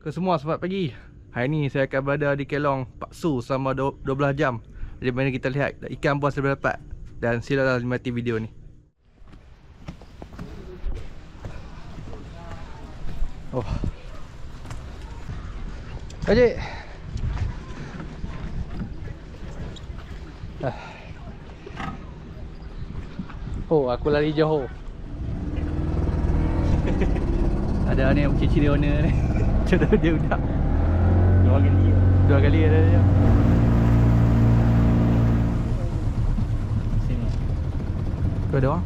Ke semua, selamat pagi. Hari ni saya akan berada di Kelong Pak Su selama 12 jam. Jadi mana kita lihat ikan buas saya dapat. Dan silalah nikmati video ni. Oh. Haji. Oh, aku lari jauh. Ada ni yang ciri-ciri owner ni. Contoh dia udah 2 kali ada dia. Sini. Tu ada orang.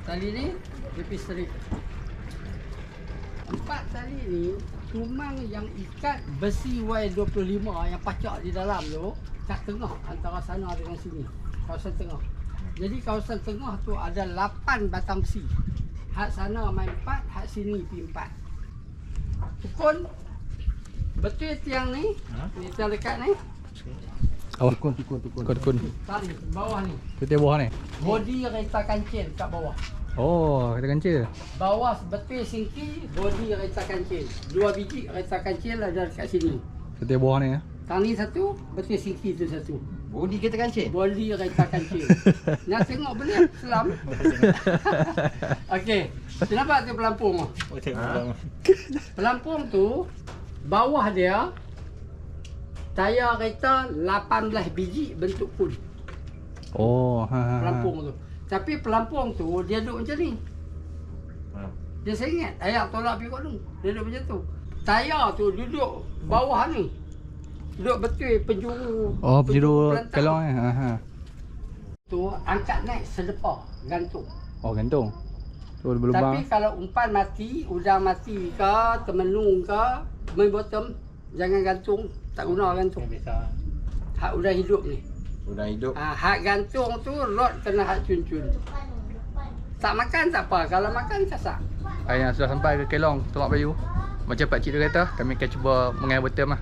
Tali ni lepis tali. 4 tali ni cuma yang ikat besi Y25 yang pacak di dalam tu kat tengah antara sana dengan sini. Kawasan tengah. Jadi kawasan tengah tu ada 8 batang besi. Hak sana main 4, hak sini pi 4. Tukun betul tiang ni. Ni tiang dekat ni. Oh, tukun. Tali bawah ni. Tu bawah ni. Body kereta kancil kat bawah. Oh, kita kancil. Bawah betul singki, body kereta kancil. 2 biji kereta kancil ada dekat sini. Tu bawah ni ya. Tali satu, betul singki tu satu. Bodi kita kancil. Body kereta kancil. Nak tengok boleh selam. Okey. Nampak tu pelampung? Oh, tengok. Pelampung tu bawah dia tayar kereta 18 biji bentuk full. Oh, Pelampung tu. Tapi pelampung tu dia duduk macam ni. Dia seringat ayak tolak pergi kat tu. Dia duduk macam tu. Tayar tu duduk bawah ni. Duduk betul penjuru. Oh, penjuru pelantang. Kelong ni. Tu angkat naik selepah gantung. Oh, gantung. Tu Tapi berlubang. kalau umpan mati, udang mati ke, termenung ke, main bottom, jangan gantung, tak guna gantung. Biasa. Hak udang hidup ni. Udah hidup. Hak gantung tu rod kena hak cun-cun. Tak makan tak apa, kalau makan casak. Hari yang sudah sampai ke Kelong, Tomak Bayu. Macam Pak Cik dia kata, kami akan cuba mengair bottom lah.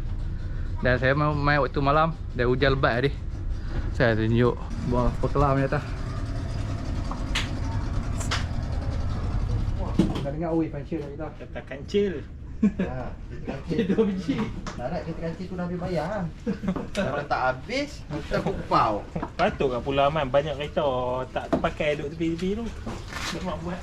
Dan saya main waktu malam, dan hujan lebat tadi. Saya tunjuk buah pekelam ni atas. Dah dengar oi pancil dah kita. Kata kancil. Ha, Kancil 2 biji. nak kita kancil tu dah habis bayar. Kalau tak habis, kita kupau. Patut kat Pulau Aman banyak kereta tak terpakai duduk tepi-tepi tu. Mak buat.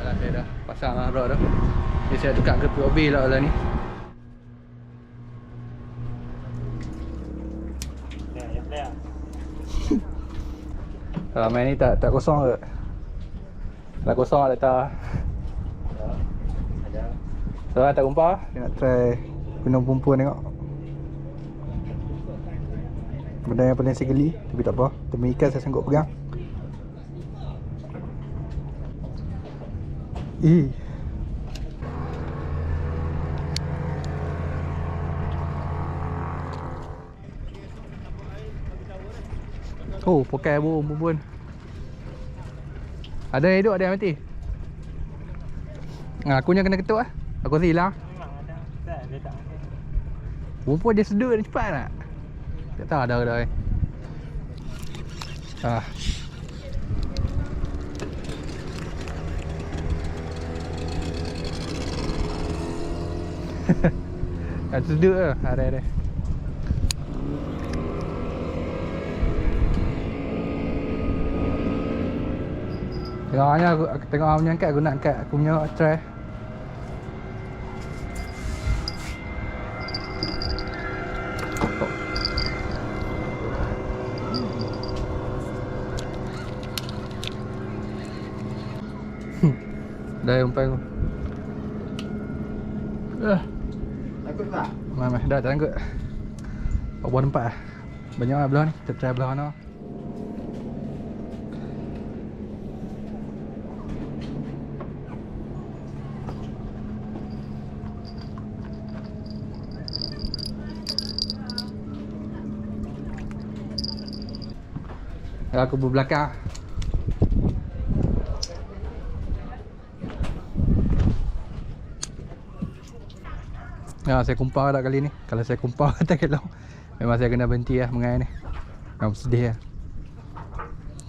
Alah, saya dah pasang lah rod tu. Jadi saya tukar ke POB lah ni. Ya, ya. Kalau main ni tak kosong ke? Kalau kosong tak letak. Ada. So tak kumpah, dia nak try guna pumpun tengok. Benda yang paling saya geli, tapi tak apa. Demi ikan saya sanggup pegang. Oh, pokai burung pun. Ada yang hidup, ada yang mati. Aku yang kena ketuk lah. Aku rasa hilang. Memang ada. Tak, dia tak ada. Rumput dia sedut dan cepat tak? Tak tahu ada dah. Kan sedut ke? Ada. Tengok aku punya angkat, aku nak angkat aku punya tray. Dah umpan aku. Takut tak? Mai, dah tak sanggup. Buat tempat lah. Banyak lah belah ni. Kita try belah mana. Aku berbelakang. Ya, saya kumpar dah kali ni. Kalau saya kumpar kata kelong, memang saya kena berhenti lah mengai ni. Memang sedih lah.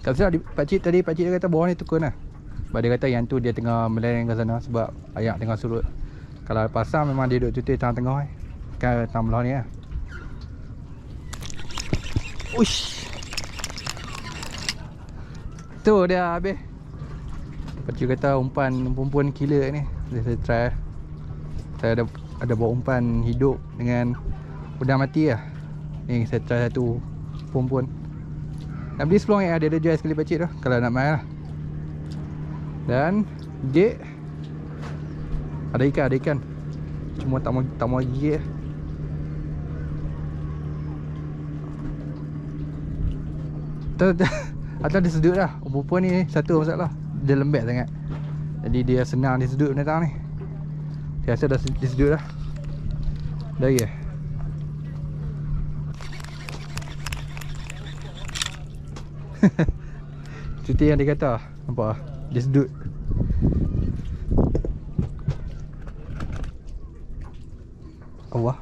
Tak silap pakcik tadi, pakcik dia kata bawah ni tukun lah. Sebab dia kata yang tu dia tengah melayang ke sana sebab ayak tengah surut. Kalau pasang memang dia duduk tutup tengah-tengah kan tang belah ni lah. Uish. Tu dia habis. Pakcik kata umpan perempuan killer ni. Saya try. Saya ada bawa umpan hidup dengan udang mati lah. Ni saya try satu perempuan. Nak beli sepeluang yang ada jual sekali pakcik tu kalau nak main lah. Dan gig ada ikan. Cuma tak mau gigit. Atau dia sedut lah. Perempuan ni satu masalah, dia lembek sangat. Jadi dia senang disedut binatang ni. Saya rasa dah disedut dah. Dah ya. Cuti yang dia kata. Nampak lah, dia sedut. Allah.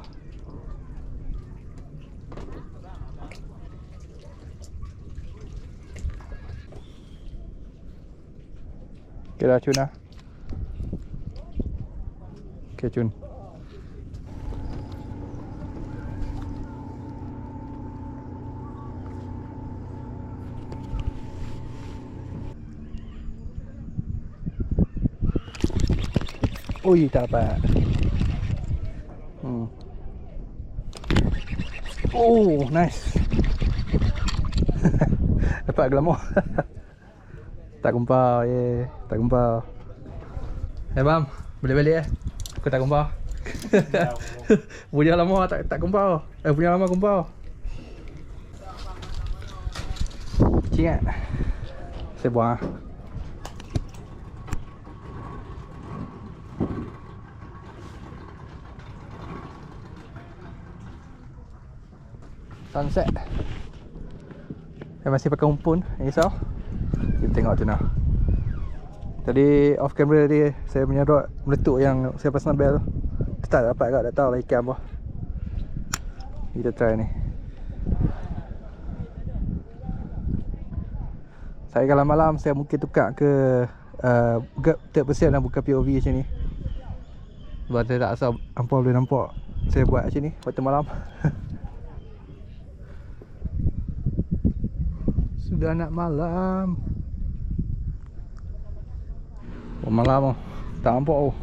Okay dah cun lah. Okay cun. Ui, tak dapat. Oh, nice. Dapat glamour. Tak kumpar, tak kumpar. Bam, boleh balik Aku tak kumpar. Punya lama tak kumpar. Punya lama kumpar. Ingat. Saya buang. Sunset. Saya masih pakai umpun, risau. Kita tengok macam mana. Tadi off camera tadi saya punya rod meletup yang saya pasang bel tu. Tak dapat kat, tak tahu lah ikan apa. Kita try ni. Saya kalau malam saya mungkin tukar ke third person lah, bukan POV macam ni. Sebab saya tak asal hampa boleh nampak saya buat macam ni waktu malam. Sudah nak malam. Oh, malam oh. Tak nampak oh.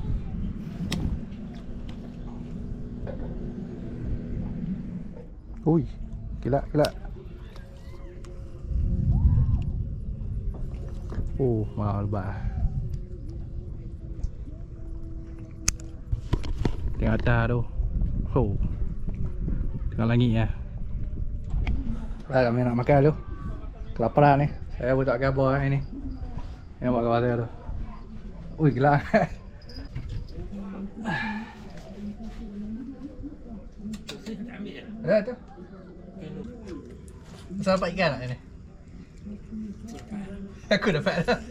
Ui, gila. Oh, mahal lebat. Tengok atas tu. Oh. Tengok langit ya. Dah kami nak makan tu. Kelaparan ni. Saya pun tak khabar ni. Nampak kawan saya tu. Ui, gila. Ada tu. Asal dapat ikan tak ni? Aku dapat dah.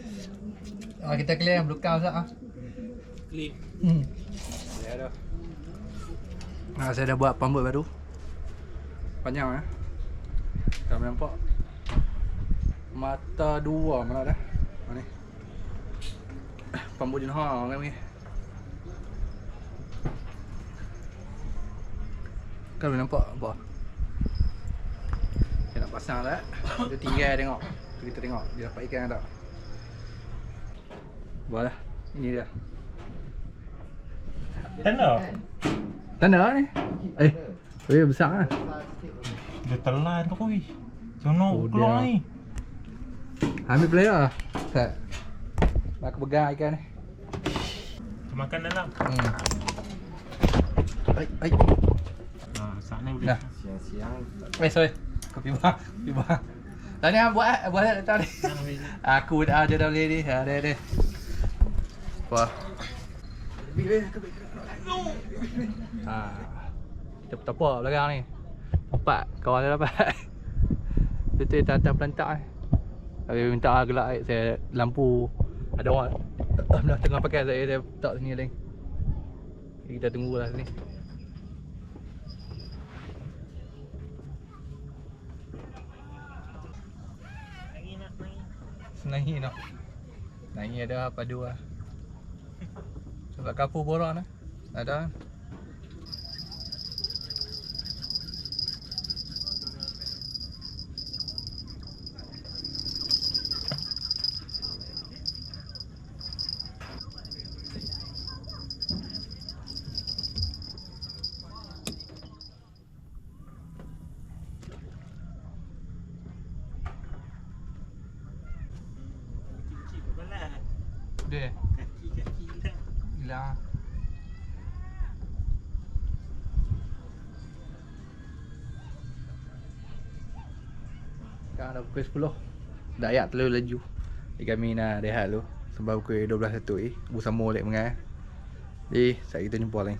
Kita clear blue cow sat ah. Clean. Ya dah. Saya dah buat pambut baru. Panjang Tak nampak. Mata dua mana dah. Ni. Pambut jenis hang kan ni. Kan boleh nampak apa? Saya nak pasang dah. Dia tinggal tengok. Kita tengok dia dapat ikan tak. Boleh. Ini dia. Tanda ni. Besar kan? Dia telan tu kuih. Jono keluar ni. Ambil player. Tak. Aku pegang ikan ni. Makan dalam. Ai. Saat ni boleh. Dah. Siang-siang. Sorry. Kopi bang. Tadi buat datang ni. Aku dah ada dah boleh ni. Ada. Wah. Kita tak apa belakang ni. 4 kawan dia dapat. Betul tak pelantak ni. Saya minta gelak air, saya lampu ada orang dah tengah pakai, saya letak sini lagi. Jadi kita tunggulah sini. Senangi nak. Senangi ada padu lah. Sebab kapur borang lah. Ada. Dia Kaki-kaki hilang. hilang. Sekarang dah pukul 10. Dah ayak terlalu laju. Jadi kami nak rehat dulu. Sebab pukul 12.01 bersama balik mengai. Jadi saya kita jumpa lagi.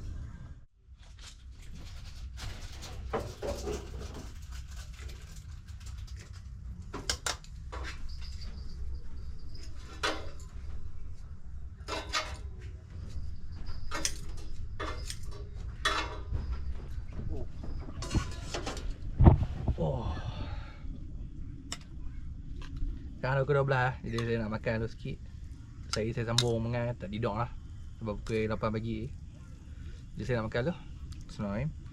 Oh. Sekarang dah pukul 12 jadi saya nak makan dulu sikit. Saya sambung mengai, tak tidur lah. Sebab pukul 8 pagi. Jadi saya nak makan dulu. Bismillahirrahmanirrahim.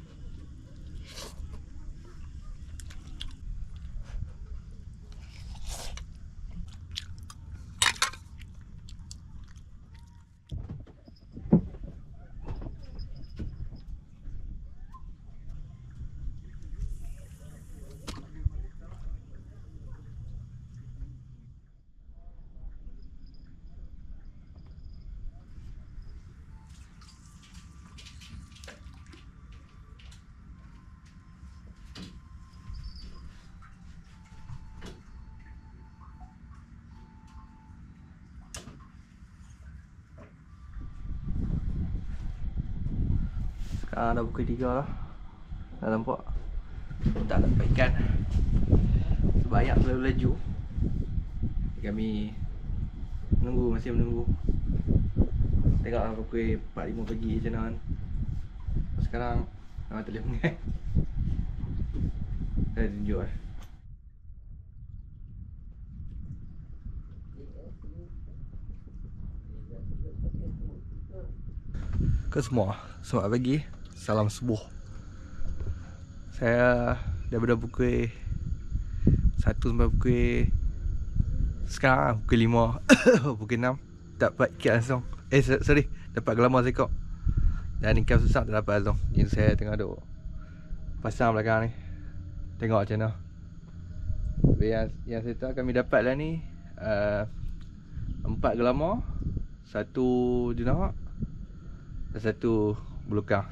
Sekarang dah pukul 3 lah. Dah nampak tak dapat ikan. Sebab ayak terlalu laju. Kami menunggu, masih menunggu. Tengoklah pukul 4-5 pagi macam mana kan. Sekarang tak boleh mengai. Saya tunjuk lah. Ke semua, selamat pagi. Salam subuh. Saya daripada pukul 1 sampai pukul sekarang pukul 5 pukul 6 dapat ikan langsung. Sorry, dapat gelamar sekok. Dan ikan susah tak dapat langsung. Jadi saya tengah duk pasang belakang ni. Tengok macam mana. Yang saya tahu kami dapat lah ni 4 gelamar, 1 jenak dan 1 belukang.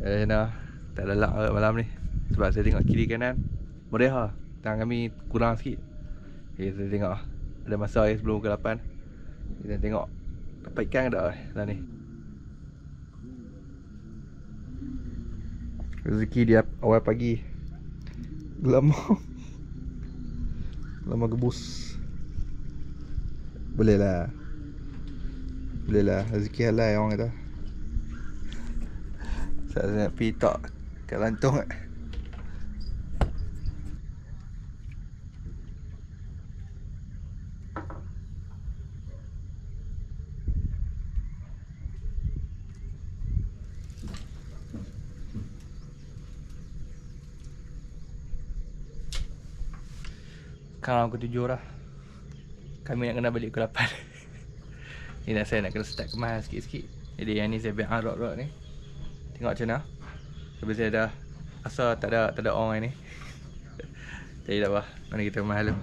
Nah, tak ada lak malam ni. Sebab saya tengok kiri kanan meriah. Tangan kami kurang sikit. Okay, saya tengok ada masa sebelum pukul 8. Kita tengok dapat ikan ke tak lah ni. Rezeki dia awal pagi. Gelamar gebus. Boleh lah. Boleh lah, rezeki halal orang kata. Saya nak pergi tok kat lantung kat. Sekarang pukul 7 dah. Kami nak kena balik pukul 8. Ni nak saya nak kena start kemas sikit-sikit. Jadi yang ni saya biar rot-rot ni. Tengok macam mana. Sebab saya dah asal tak ada orang ni. Jadi tak apa. Mari kita kemas dulu.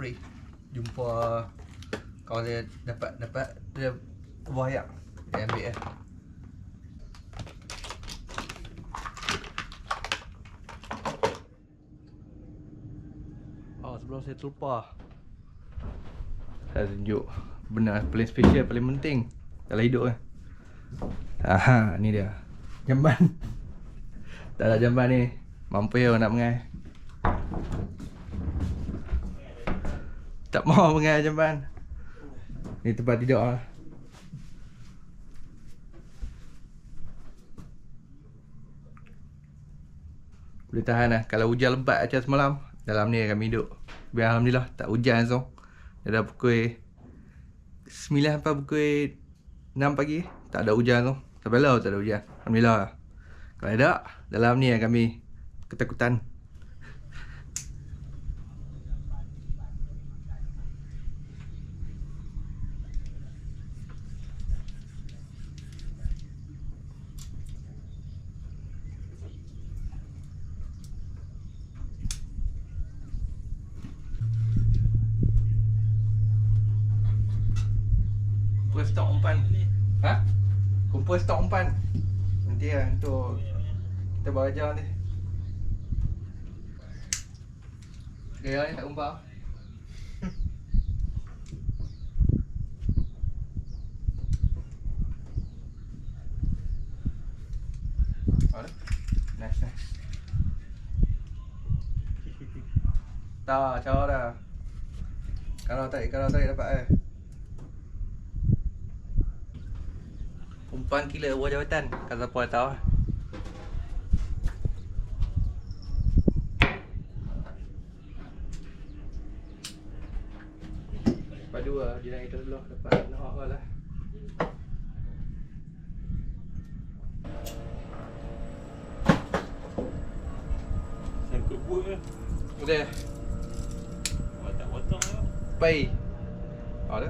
free. Jumpa kawan saya dapat dia buah ayak. Dia ambil sebelum saya terlupa, saya tunjuk benda paling special, paling penting dalam hidup kan. Ni dia jamban. Tak ada jamban ni mampu nak mengai. Tak mau mengai jamban. Ni tempat tidur lah. Boleh tahan lah. Kalau hujan lebat macam semalam, dalam ni kami duduk. Biar alhamdulillah tak hujan langsung. Dah pukul 9 sampai pukul 6 pagi tak ada hujan tu. Sampai lah tak ada hujan. Alhamdulillah. Kalau ada, dalam ni kami ketakutan. Kumpul stok umpan. Kumpul stok umpan. Nanti lah untuk kita bawa ajar ni. Gaya ni tak umpan. Nice. Tak, cara dah. Kalau tak dapat umpan kila buah jawatan. Kalau siapa tahu lah. Padu lah, dia nak kita dulu. Dapat nak lah. Sangkut buat lah. Boleh. Watak-watak lah. Pai. Ada.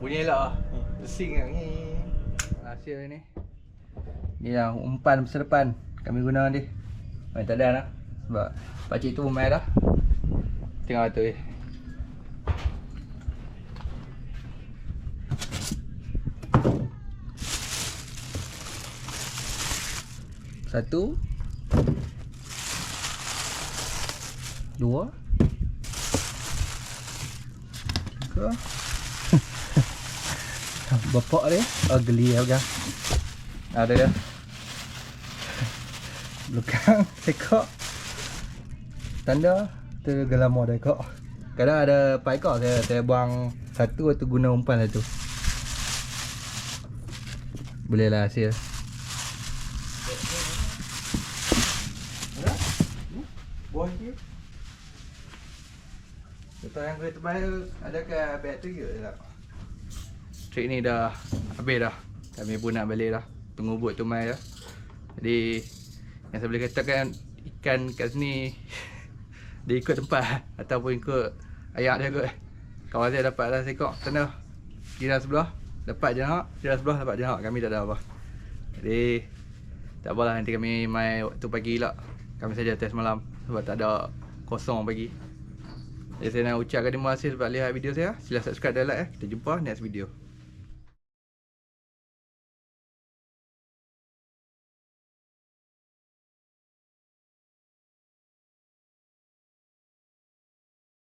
Bunyi elok lah. Pesing lah ni. Hasil ni. Ni lah umpan masa depan kami guna ni. Tak ada lah. Sebab pakcik tu main dah. Tengok tu ni. Satu. Dua. Tiga. Bapak dia geli lah. Ada dia belakang ekor tanda tu gelama dah ekor. Kadang ada 4 ekor, saya buang satu atau guna umpan satu. Boleh lah hasil. Buah ni betul yang boleh terbaik. Adakah bateri ke tak? Trip ni dah habis dah. Kami pun nak balik dah. Tunggu buat tu mai dah. Jadi yang saya boleh katakan, ikan kat sini dia ikut tempat ataupun ikut ayak dia kot. Kawan saya dapat dah sekok tanda. Jiran sebelah dapat jahak, jiran sebelah dapat jahak. Kami tak ada apa. Jadi tak apalah, nanti kami mai waktu pagi pula. Kami saja test malam sebab tak ada kosong pagi. Jadi saya nak ucapkan terima kasih sebab lihat video saya. Sila subscribe dan like. Kita jumpa next video.